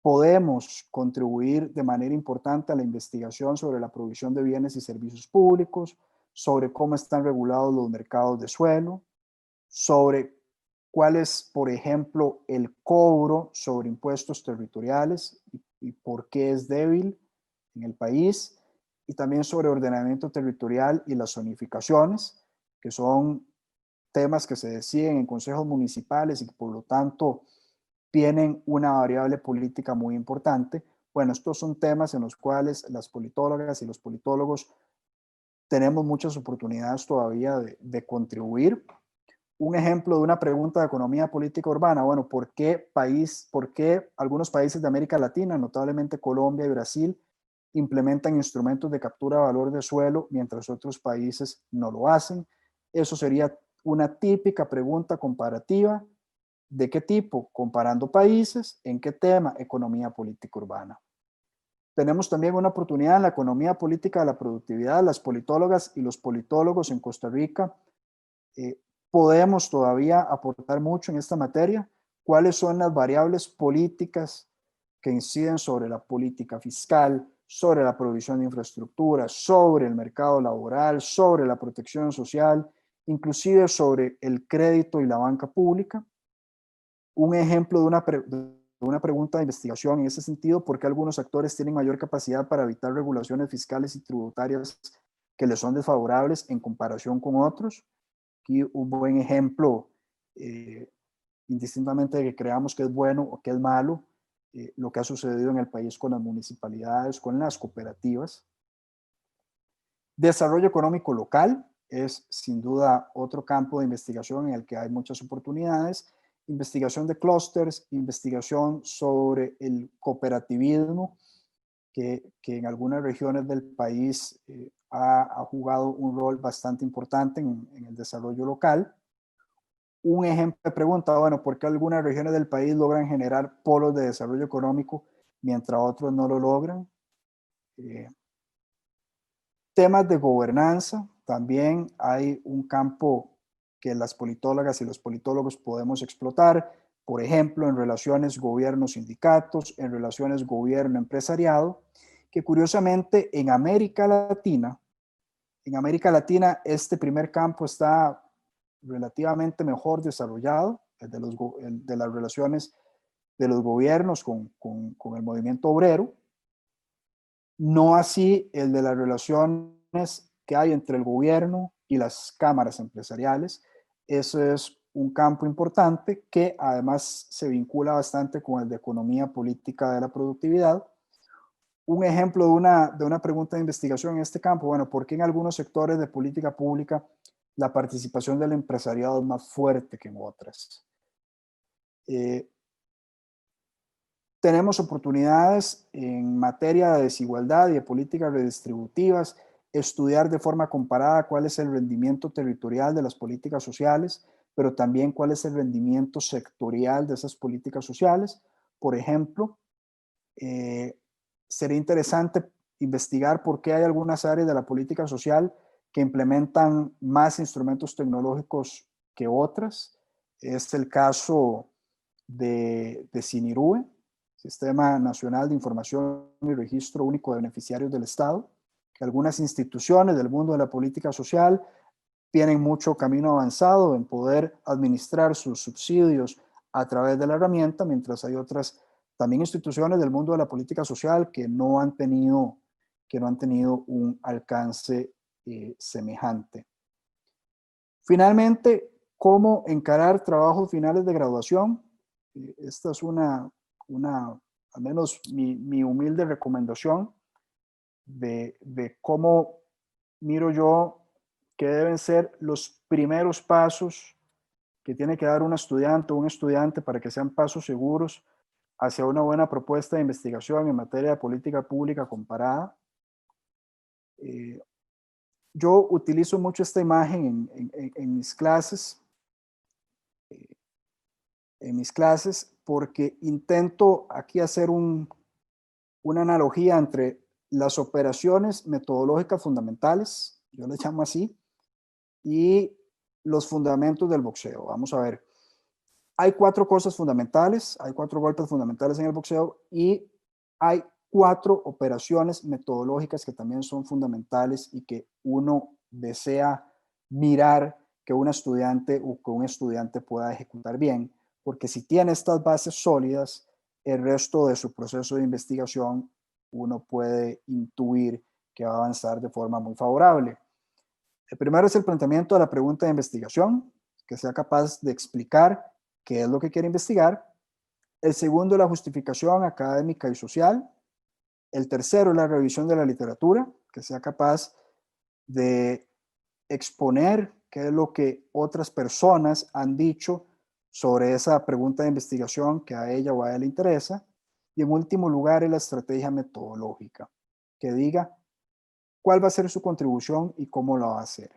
Speaker 3: podemos contribuir de manera importante a la investigación sobre la provisión de bienes y servicios públicos, sobre cómo están regulados los mercados de suelo, sobre cuál es, por ejemplo, el cobro sobre impuestos territoriales y por qué es débil en el país, y también sobre ordenamiento territorial y las zonificaciones, que son temas que se deciden en consejos municipales y que por lo tanto tienen una variable política muy importante. Bueno, estos son temas en los cuales las politólogas y los politólogos tenemos muchas oportunidades todavía de contribuir. Un ejemplo de una pregunta de economía política urbana: bueno, ¿por qué algunos países de América Latina, notablemente Colombia y Brasil, implementan instrumentos de captura de valor de suelo mientras otros países no lo hacen? Eso sería una típica pregunta comparativa ¿De qué tipo? Comparando países. ¿En qué tema? Economía política urbana. Tenemos también una oportunidad en la economía política de la productividad. Las politólogas y los politólogos en Costa Rica podemos todavía aportar mucho en esta materia. ¿Cuáles son las variables políticas que inciden sobre la política fiscal, sobre la provisión de infraestructura, sobre el mercado laboral, sobre la protección social, inclusive sobre el crédito y la banca pública? Un ejemplo de una pregunta de investigación en ese sentido: ¿por qué algunos actores tienen mayor capacidad para evitar regulaciones fiscales y tributarias que les son desfavorables en comparación con otros? Aquí un buen ejemplo, indistintamente de que creamos que es bueno o que es malo, lo que ha sucedido en el país con las municipalidades, con las cooperativas. Desarrollo económico local es sin duda otro campo de investigación en el que hay muchas oportunidades. Investigación de clústeres, investigación sobre el cooperativismo, que en algunas regiones del país ha jugado un rol bastante importante en el desarrollo local. Un ejemplo de pregunta: bueno, ¿por qué algunas regiones del país logran generar polos de desarrollo económico mientras otros no lo logran? Temas de gobernanza, también hay un campo que las politólogas y los politólogos podemos explotar, por ejemplo, en relaciones gobierno-sindicatos, en relaciones gobierno-empresariado, que curiosamente en América Latina este primer campo está relativamente mejor desarrollado, el de las relaciones de los gobiernos con el movimiento obrero. No así el de las relaciones que hay entre el gobierno y las cámaras empresariales. Eso es un campo importante que además se vincula bastante con el de economía política de la productividad. Un ejemplo de una pregunta de investigación en este campo: bueno, ¿por qué en algunos sectores de política pública la participación del empresariado es más fuerte que en otras? Tenemos oportunidades en materia de desigualdad y de políticas redistributivas, estudiar de forma comparada cuál es el rendimiento territorial de las políticas sociales, pero también cuál es el rendimiento sectorial de esas políticas sociales. Por ejemplo, sería interesante investigar por qué hay algunas áreas de la política social que implementan más instrumentos tecnológicos que otras. Es el caso de SINIRUE, Sistema Nacional de Información y Registro Único de Beneficiarios del Estado, que algunas instituciones del mundo de la política social tienen mucho camino avanzado en poder administrar sus subsidios a través de la herramienta, mientras hay otras también instituciones del mundo de la política social que no han tenido un alcance semejante. Finalmente, ¿cómo encarar trabajos finales de graduación? Esta es al menos mi humilde recomendación de cómo miro yo que deben ser los primeros pasos que tiene que dar un estudiante o un estudiante para que sean pasos seguros hacia una buena propuesta de investigación en materia de política pública comparada. Yo utilizo mucho esta imagen en mis clases. Porque intento aquí hacer una analogía entre las operaciones metodológicas fundamentales, yo les llamo así, y los fundamentos del boxeo. Vamos a ver, hay 4 cosas fundamentales, hay 4 golpes fundamentales en el boxeo y hay 4 operaciones metodológicas que también son fundamentales y que uno desea mirar que un estudiante pueda ejecutar bien, porque si tiene estas bases sólidas, el resto de su proceso de investigación uno puede intuir que va a avanzar de forma muy favorable. El primero es el planteamiento de la pregunta de investigación, que sea capaz de explicar qué es lo que quiere investigar. El segundo, la justificación académica y social. El tercero, la revisión de la literatura, que sea capaz de exponer qué es lo que otras personas han dicho sobre esa pregunta de investigación que a ella o a él le interesa. Y en último lugar, es la estrategia metodológica, que diga cuál va a ser su contribución y cómo lo va a hacer.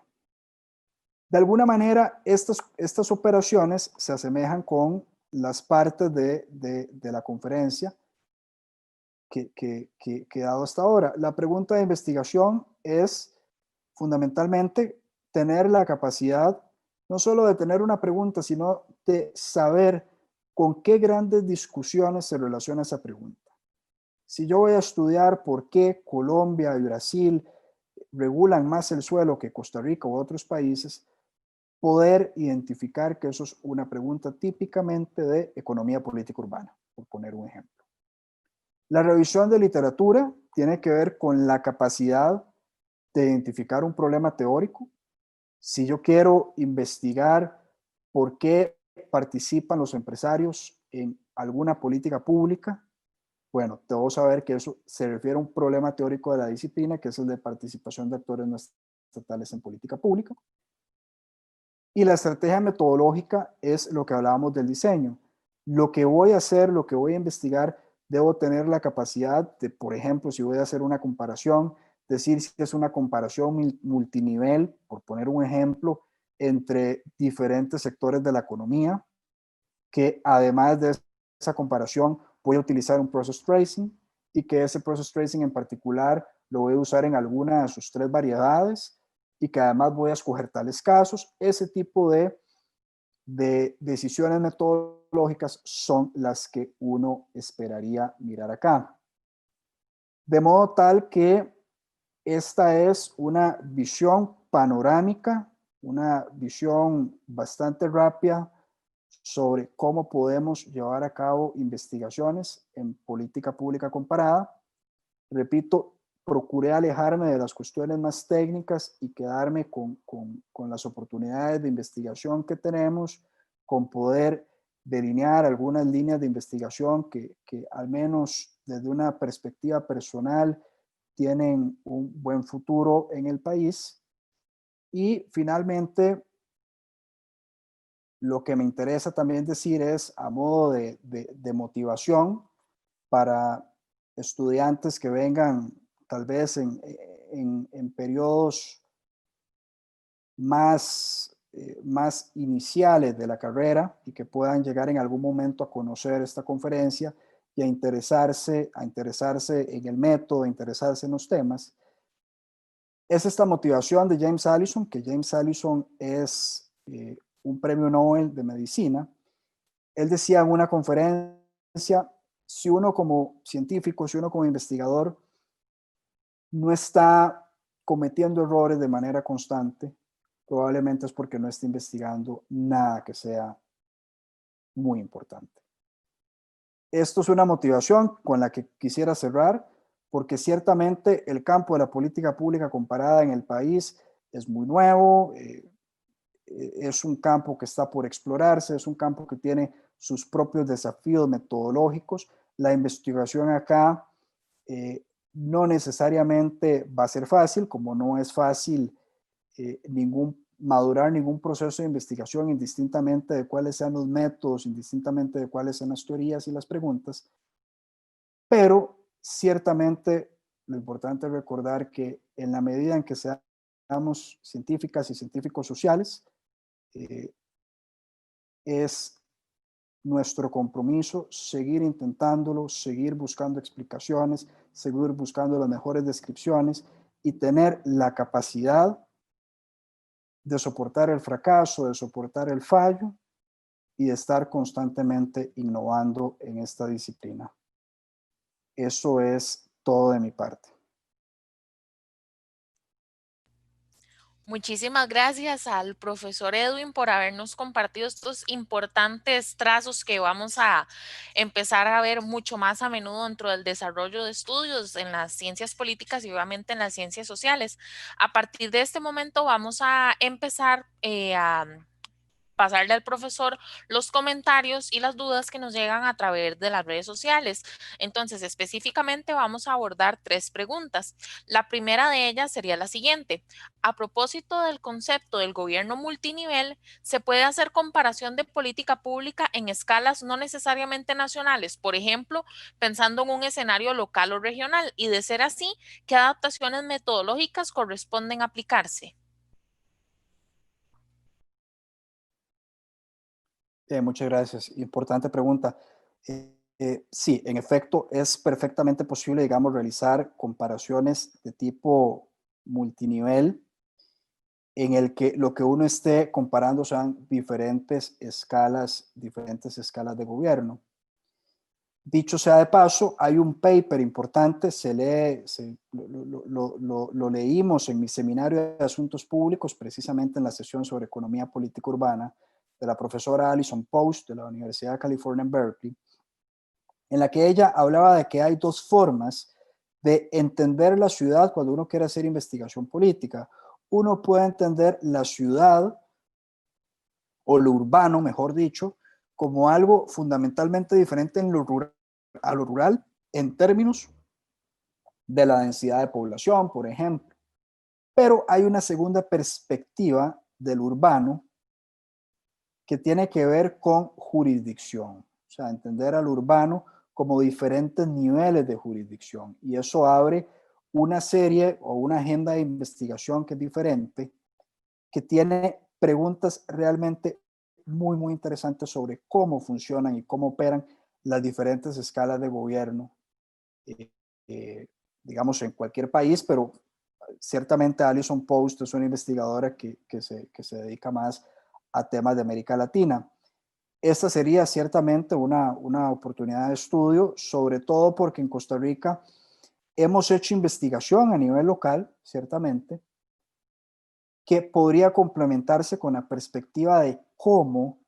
Speaker 3: De alguna manera, estas operaciones se asemejan con las partes de la conferencia que he dado hasta ahora. La pregunta de investigación es fundamentalmente tener la capacidad no solo de tener una pregunta, sino de saber con qué grandes discusiones se relaciona esa pregunta. Si yo voy a estudiar por qué Colombia y Brasil regulan más el suelo que Costa Rica u otros países, poder identificar que eso es una pregunta típicamente de economía política urbana, por poner un ejemplo. La revisión de literatura tiene que ver con la capacidad de identificar un problema teórico. Si yo quiero investigar por qué participan los empresarios en alguna política pública, bueno, debo saber que eso se refiere a un problema teórico de la disciplina, que es el de participación de actores no estatales en política pública. Y la estrategia metodológica es lo que hablábamos del diseño. Lo que voy a hacer, lo que voy a investigar, debo tener la capacidad de, por ejemplo, si voy a hacer una comparación, decir si es una comparación multinivel, por poner un ejemplo, entre diferentes sectores de la economía, que además de esa comparación voy a utilizar un process tracing y que ese process tracing en particular lo voy a usar en alguna de sus 3 variedades y que además voy a escoger tales casos. Ese tipo de decisiones metodológicas son las que uno esperaría mirar acá. De modo tal que esta es una visión panorámica, una visión bastante rápida sobre cómo podemos llevar a cabo investigaciones en política pública comparada. Repito, procuré alejarme de las cuestiones más técnicas y quedarme con las oportunidades de investigación que tenemos, con poder delinear algunas líneas de investigación que al menos desde una perspectiva personal tienen un buen futuro en el país. Y finalmente, lo que me interesa también decir es, a modo de motivación para estudiantes que vengan tal vez en periodos más iniciales de la carrera y que puedan llegar en algún momento a conocer esta conferencia y a interesarse en el método, a interesarse en los temas, es esta motivación de James Allison, que James Allison es un premio Nobel de medicina. Él decía en una conferencia, si uno como científico, si uno como investigador no está cometiendo errores de manera constante, probablemente es porque no está investigando nada que sea muy importante. Esto es una motivación con la que quisiera cerrar, porque ciertamente el campo de la política pública comparada en el país es muy nuevo, es un campo que está por explorarse, es un campo que tiene sus propios desafíos metodológicos. La investigación acá no necesariamente va a ser fácil, como no es fácil madurar ningún proceso de investigación, indistintamente de cuáles sean los métodos, indistintamente de cuáles sean las teorías y las preguntas, pero ciertamente lo importante es recordar que en la medida en que seamos científicas y científicos sociales, es nuestro compromiso seguir intentándolo, seguir buscando explicaciones, seguir buscando las mejores descripciones y tener la capacidad de soportar el fracaso, de soportar el fallo y de estar constantemente innovando en esta disciplina. Eso es todo de mi parte.
Speaker 2: Muchísimas gracias al profesor Edwin por habernos compartido estos importantes trazos que vamos a empezar a ver mucho más a menudo dentro del desarrollo de estudios en las ciencias políticas y obviamente en las ciencias sociales. A partir de este momento vamos a empezar a pasarle al profesor los comentarios y las dudas que nos llegan a través de las redes sociales. Entonces, específicamente vamos a abordar 3 preguntas. La primera de ellas sería la siguiente. A propósito del concepto del gobierno multinivel, ¿se puede hacer comparación de política pública en escalas no necesariamente nacionales? Por ejemplo, pensando en un escenario local o regional, y de ser así, ¿qué adaptaciones metodológicas corresponden aplicarse?
Speaker 3: Muchas gracias. Importante pregunta. Sí, en efecto, es perfectamente posible, digamos, realizar comparaciones de tipo multinivel en el que lo que uno esté comparando son diferentes escalas de gobierno. Dicho sea de paso, hay un paper importante, lo leímos en mi seminario de asuntos públicos, precisamente en la sesión sobre economía política urbana, de la profesora Alison Post de la Universidad de California en Berkeley, en la que ella hablaba de que hay dos formas de entender la ciudad cuando uno quiere hacer investigación política. Uno puede entender la ciudad o lo urbano, mejor dicho, como algo fundamentalmente diferente a lo rural en términos de la densidad de población, por ejemplo. Pero hay una segunda perspectiva del urbano que tiene que ver con jurisdicción, o sea, entender al urbano como diferentes niveles de jurisdicción. Y eso abre una serie o una agenda de investigación que es diferente, que tiene preguntas realmente muy interesantes sobre cómo funcionan y cómo operan las diferentes escalas de gobierno, eh, eh, digamos, en cualquier país, pero ciertamente Alison Post es una investigadora que se dedica más a temas de América Latina. Esta sería ciertamente una oportunidad de estudio, sobre todo porque en Costa Rica hemos hecho investigación a nivel local, ciertamente, que podría complementarse con la perspectiva de cómo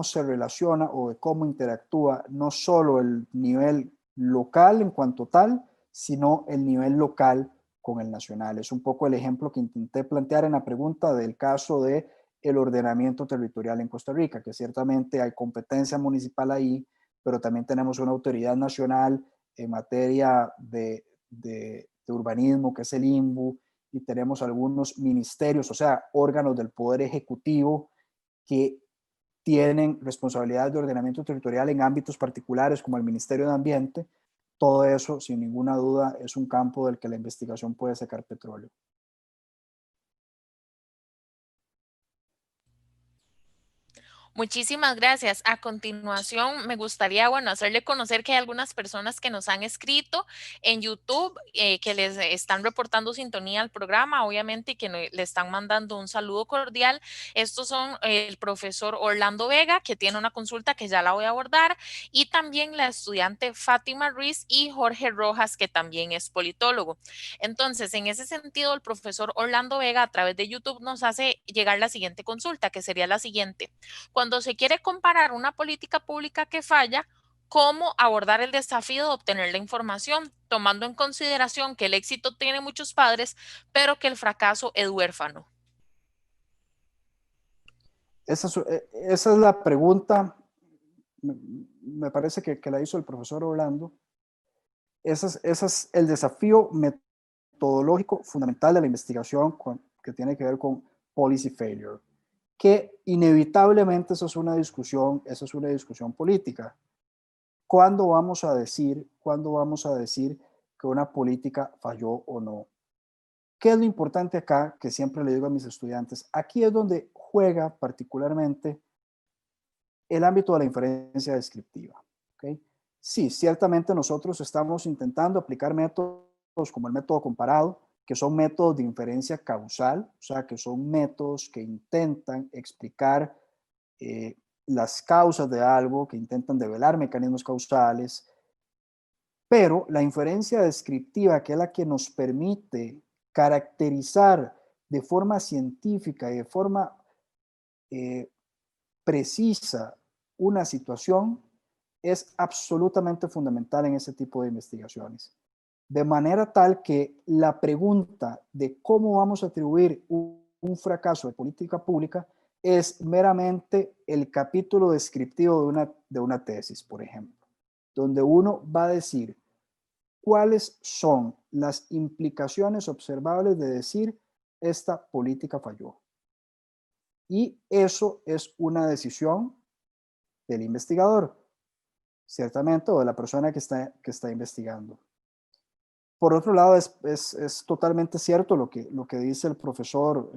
Speaker 3: se relaciona o de cómo interactúa no solo el nivel local en cuanto tal, sino el nivel local con el nacional. Es un poco el ejemplo que intenté plantear en la pregunta del caso de el ordenamiento territorial en Costa Rica, que ciertamente hay competencia municipal ahí, pero también tenemos una autoridad nacional en materia de urbanismo, que es el INBU, y tenemos algunos ministerios, o sea, órganos del Poder Ejecutivo que tienen responsabilidades de ordenamiento territorial en ámbitos particulares como el Ministerio de Ambiente. Todo eso, sin ninguna duda, es un campo del que la investigación puede sacar petróleo.
Speaker 2: Muchísimas gracias. A continuación, me gustaría, bueno, hacerle conocer que hay algunas personas que nos han escrito en YouTube, que les están reportando sintonía al programa, obviamente, y que le están mandando un saludo cordial. Estos son el profesor Orlando Vega, que tiene una consulta que ya la voy a abordar, y también la estudiante Fátima Ruiz y Jorge Rojas, que también es politólogo. Entonces, en ese sentido, el profesor Orlando Vega a través de YouTube nos hace llegar la siguiente consulta, que sería la siguiente. Cuando se quiere comparar una política pública que falla, ¿cómo abordar el desafío de obtener la información, tomando en consideración que el éxito tiene muchos padres, pero que el fracaso es huérfano?
Speaker 3: Esa es la pregunta, me parece que la hizo el profesor Orlando. Ese es el desafío metodológico fundamental de la investigación que tiene que ver con policy failure, que inevitablemente eso es una discusión política. Cuándo vamos a decir que una política falló o no? ¿Qué es lo importante acá? Que siempre le digo a mis estudiantes, aquí es donde juega particularmente el ámbito de la inferencia descriptiva. ¿Okay? Sí, ciertamente nosotros estamos intentando aplicar métodos como el método comparado, que son métodos de inferencia causal, o sea, que son métodos que intentan explicar las causas de algo, que intentan develar mecanismos causales, pero la inferencia descriptiva, que es la que nos permite caracterizar de forma científica y de forma eh, precisa una situación, es absolutamente fundamental en ese tipo de investigaciones. De manera tal que la pregunta de cómo vamos a atribuir un fracaso de política pública es meramente el capítulo descriptivo de una tesis, por ejemplo, donde uno va a decir cuáles son las implicaciones observables de decir esta política falló. Y eso es una decisión del investigador, ciertamente, o de la persona que está investigando. Por otro lado, es totalmente cierto lo que dice el profesor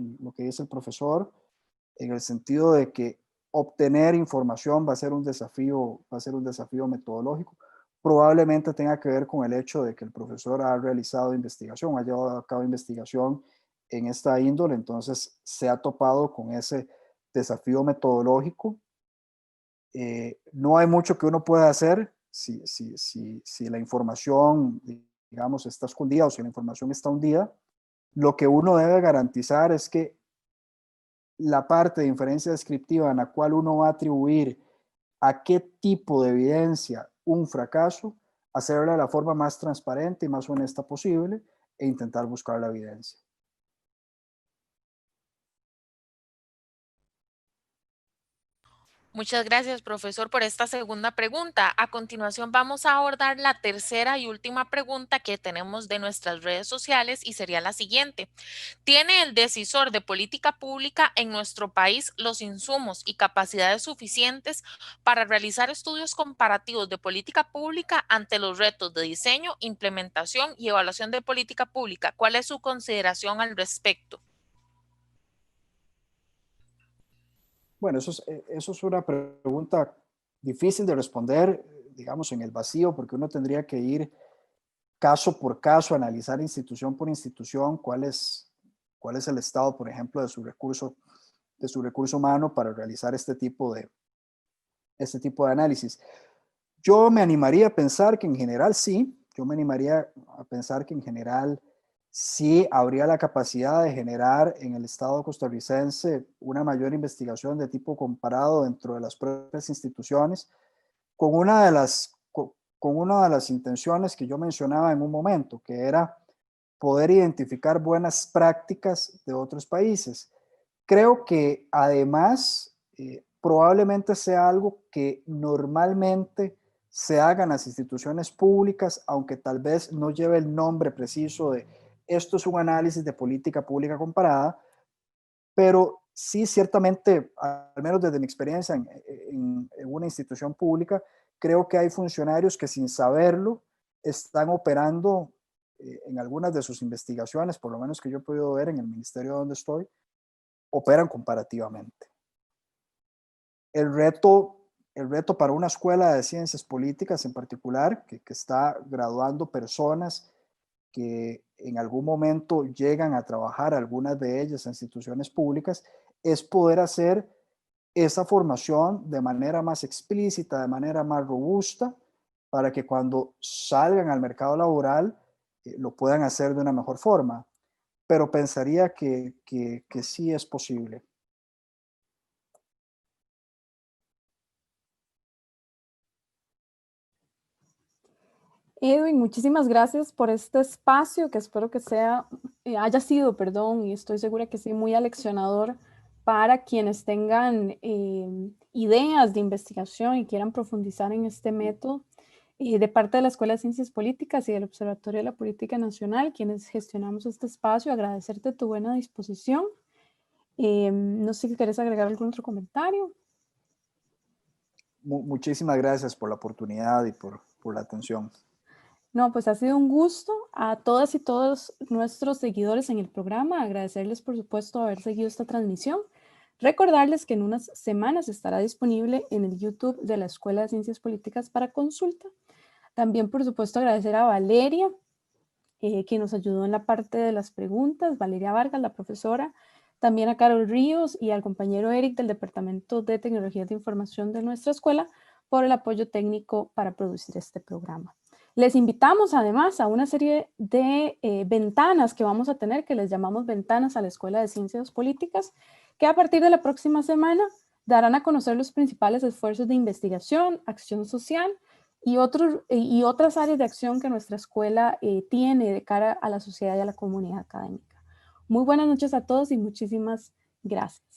Speaker 3: en el sentido de que obtener información va a ser un desafío metodológico. Probablemente tenga que ver con el hecho de que el profesor ha realizado investigación, ha llevado a cabo investigación en esta índole, entonces se ha topado con ese desafío metodológico. No hay mucho que uno pueda hacer si la información, digamos, está escondida o si la información está hundida. Lo que uno debe garantizar es que la parte de inferencia descriptiva en la cual uno va a atribuir a qué tipo de evidencia un fracaso, hacerla de la forma más transparente y más honesta posible e intentar buscar la evidencia.
Speaker 2: Muchas gracias, profesor, por esta segunda pregunta. A continuación vamos a abordar la tercera y última pregunta que tenemos de nuestras redes sociales y sería la siguiente. ¿Tiene el decisor de política pública en nuestro país los insumos y capacidades suficientes para realizar estudios comparativos de política pública ante los retos de diseño, implementación y evaluación de política pública? ¿Cuál es su consideración al respecto?
Speaker 3: Bueno, eso es una pregunta difícil de responder, digamos, en el vacío, porque uno tendría que ir caso por caso, analizar institución por institución cuál es el estado, por ejemplo, de su recurso humano para realizar este tipo de análisis. Yo me animaría a pensar que en general sí, yo me animaría a pensar que en general sí habría la capacidad de generar en el Estado costarricense una mayor investigación de tipo comparado dentro de las propias instituciones, con con una de las intenciones que yo mencionaba en un momento, que era poder identificar buenas prácticas de otros países. Creo que además probablemente sea algo que normalmente se haga en las instituciones públicas, aunque tal vez no lleve el nombre preciso de esto es un análisis de política pública comparada, pero sí ciertamente, al menos desde mi experiencia en una institución pública, creo que hay funcionarios que sin saberlo están operando en algunas de sus investigaciones, por lo menos que yo he podido ver en el ministerio donde estoy, operan comparativamente. El reto, el reto para una escuela de ciencias políticas en particular, que está graduando personas que en algún momento llegan a trabajar, algunas de ellas en instituciones públicas, es poder hacer esa formación de manera más explícita, de manera más robusta, para que cuando salgan al mercado laboral lo puedan hacer de una mejor forma. Pero pensaría que sí es posible.
Speaker 1: Edwin, muchísimas gracias por este espacio que espero que haya sido, perdón, y estoy segura que sí, muy aleccionador para quienes tengan ideas de investigación y quieran profundizar en este método. De parte de la Escuela de Ciencias Políticas y del Observatorio de la Política Nacional, quienes gestionamos este espacio, agradecerte tu buena disposición. No sé si quieres agregar algún otro comentario.
Speaker 3: Muchísimas gracias por la oportunidad y por la atención.
Speaker 1: No, pues ha sido un gusto a todas y todos nuestros seguidores en el programa. Agradecerles, por supuesto, haber seguido esta transmisión. Recordarles que en unas semanas estará disponible en el YouTube de la Escuela de Ciencias Políticas para consulta. También, por supuesto, agradecer a Valeria, que nos ayudó en la parte de las preguntas, Valeria Vargas, la profesora, también a Carol Ríos y al compañero Eric del Departamento de Tecnologías de Información de nuestra escuela por el apoyo técnico para producir este programa. Les invitamos además a una serie de ventanas que vamos a tener, que les llamamos ventanas a la Escuela de Ciencias Políticas, que a partir de la próxima semana darán a conocer los principales esfuerzos de investigación, acción social y otras áreas de acción que nuestra escuela tiene de cara a la sociedad y a la comunidad académica. Muy buenas noches a todos y muchísimas gracias.